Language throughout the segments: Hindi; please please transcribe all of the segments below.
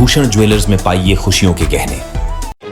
भूषण ज्वेलर्स में पाइए खुशियों के गहने।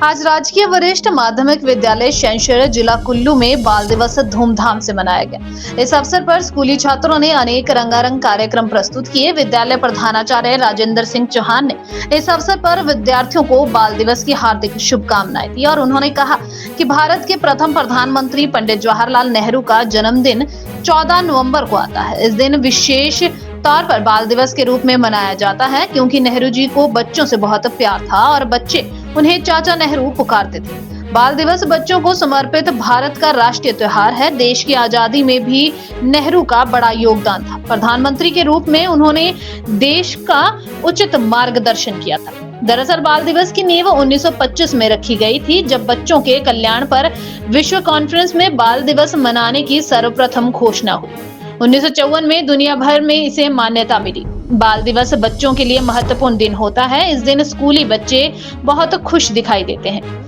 आज राजकीय वरिष्ठ माध्यमिक विद्यालय शैनशहर जिला कुल्लू में बाल दिवस धूमधाम से मनाया गया। इस अवसर पर स्कूली छात्रों ने अनेक रंगारंग कार्यक्रम प्रस्तुत किए। विद्यालय प्रधानाचार्य राजेंद्र सिंह चौहान ने इस अवसर पर विद्यार्थियों को बाल दिवस की हार्दिक शुभकामनाएं दी और उन्होंने कहा कि भारत के प्रथम प्रधानमंत्री पंडित जवाहरलाल नेहरू का जन्मदिन 14 नवंबर को आता है। इस दिन विशेष तौर पर बाल दिवस के रूप में मनाया जाता है क्योंकि नेहरू जी को बच्चों से बहुत प्यार था और बच्चे उन्हें चाचा नेहरू पुकारते थे। बाल दिवस बच्चों को समर्पित भारत का राष्ट्रीय त्योहार है। देश की आजादी में भी नेहरू का बड़ा योगदान था। प्रधानमंत्री के रूप में उन्होंने देश का उचित मार्गदर्शन किया था। दरअसल बाल दिवस की नींव 1925 में रखी गई थी, जब बच्चों के कल्याण पर विश्व कॉन्फ्रेंस में बाल दिवस मनाने की सर्वप्रथम घोषणा हुई। 1954 में दुनिया भर में इसे मान्यता मिली। बाल दिवस बच्चों के लिए महत्वपूर्ण दिन होता है। इस दिन स्कूली बच्चे बहुत खुश दिखाई देते हैं।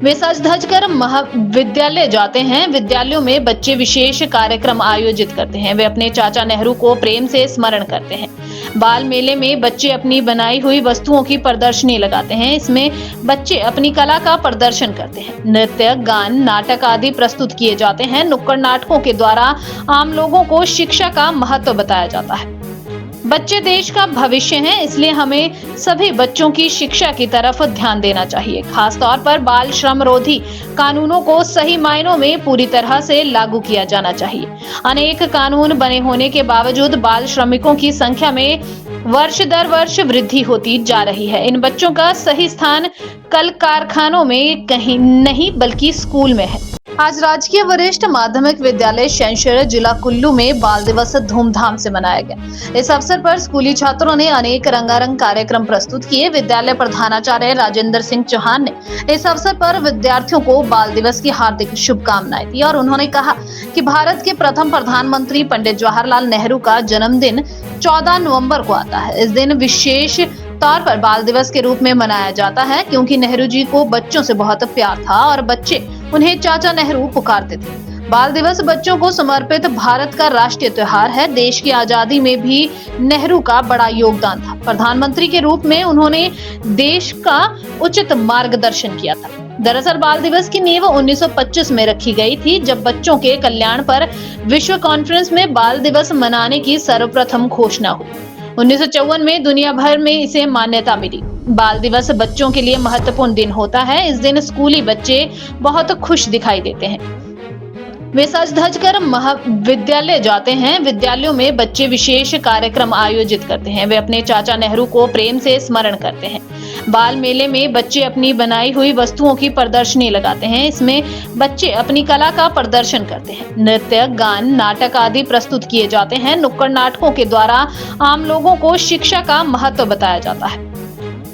वे सज धज कर महाविद्यालय जाते हैं। विद्यालयों में बच्चे विशेष कार्यक्रम आयोजित करते हैं। वे अपने चाचा नेहरू को प्रेम से स्मरण करते हैं। बाल मेले में बच्चे अपनी बनाई हुई वस्तुओं की प्रदर्शनी लगाते हैं। इसमें बच्चे अपनी कला का प्रदर्शन करते हैं। नृत्य, गान, नाटक आदि प्रस्तुत किए जाते हैं। नुक्कड़ नाटकों के द्वारा आम लोगों को शिक्षा का महत्व बताया जाता है। बच्चे देश का भविष्य हैं, इसलिए हमें सभी बच्चों की शिक्षा की तरफ ध्यान देना चाहिए। खास तौर पर बाल श्रम रोधी कानूनों को सही मायनों में पूरी तरह से लागू किया जाना चाहिए। अनेक कानून बने होने के बावजूद बाल श्रमिकों की संख्या में वर्ष दर वर्ष वृद्धि होती जा रही है। इन बच्चों का सही स्थान कल कारखानों में कहीं नहीं बल्कि स्कूल में है। आज राजकीय वरिष्ठ माध्यमिक विद्यालय शैनशहर जिला कुल्लू में बाल दिवस धूमधाम से मनाया गया। इस अवसर पर स्कूली छात्रों ने अनेक रंगारंग कार्यक्रम प्रस्तुत किए। विद्यालय प्रधानाचार्य राजेंद्र सिंह चौहान ने इस अवसर पर विद्यार्थियों को बाल दिवस की हार्दिक शुभकामनाएं दी और उन्होंने कहा कि भारत के प्रथम प्रधानमंत्री पंडित जवाहरलाल नेहरू का जन्मदिन 14 नवंबर को आता है। इस दिन विशेष तौर पर बाल दिवस के रूप में मनाया जाता है क्योंकि नेहरू जी को बच्चों से बहुत प्यार था और बच्चे उन्हें चाचा नेहरू पुकारते थे। बाल दिवस बच्चों को समर्पित भारत का राष्ट्रीय त्योहार है। देश की आजादी में भी नेहरू का बड़ा योगदान था। प्रधानमंत्री के रूप में उन्होंने देश का उचित मार्गदर्शन किया था। दरअसल बाल दिवस की नींव 1925 में रखी गई थी, जब बच्चों के कल्याण पर विश्व कॉन्फ्रेंस में बाल दिवस मनाने की सर्वप्रथम घोषणा हुई। 1954 में दुनिया भर में इसे मान्यता मिली। बाल दिवस बच्चों के लिए महत्वपूर्ण दिन होता है। इस दिन स्कूली बच्चे बहुत खुश दिखाई देते हैं। वे सज धज कर महाविद्यालय जाते हैं। विद्यालयों में बच्चे विशेष कार्यक्रम आयोजित करते हैं। वे अपने चाचा नेहरू को प्रेम से स्मरण करते हैं। बाल मेले में बच्चे अपनी बनाई हुई वस्तुओं की प्रदर्शनी लगाते हैं। इसमें बच्चे अपनी कला का प्रदर्शन करते हैं। नृत्य, गान, नाटक आदि प्रस्तुत किए जाते हैं। नुक्कड़ नाटकों के द्वारा आम लोगों को शिक्षा का महत्व बताया जाता है।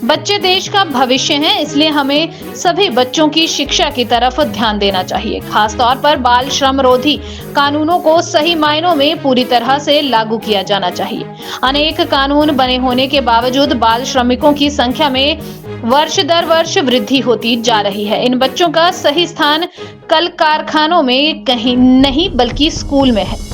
बच्चे देश का भविष्य हैं, इसलिए हमें सभी बच्चों की शिक्षा की तरफ ध्यान देना चाहिए। खास तौर पर बाल श्रम रोधी कानूनों को सही मायनों में पूरी तरह से लागू किया जाना चाहिए। अनेक कानून बने होने के बावजूद बाल श्रमिकों की संख्या में वर्ष दर वर्ष वृद्धि होती जा रही है। इन बच्चों का सही स्थान कल कारखानों में कहीं नहीं बल्कि स्कूल में है।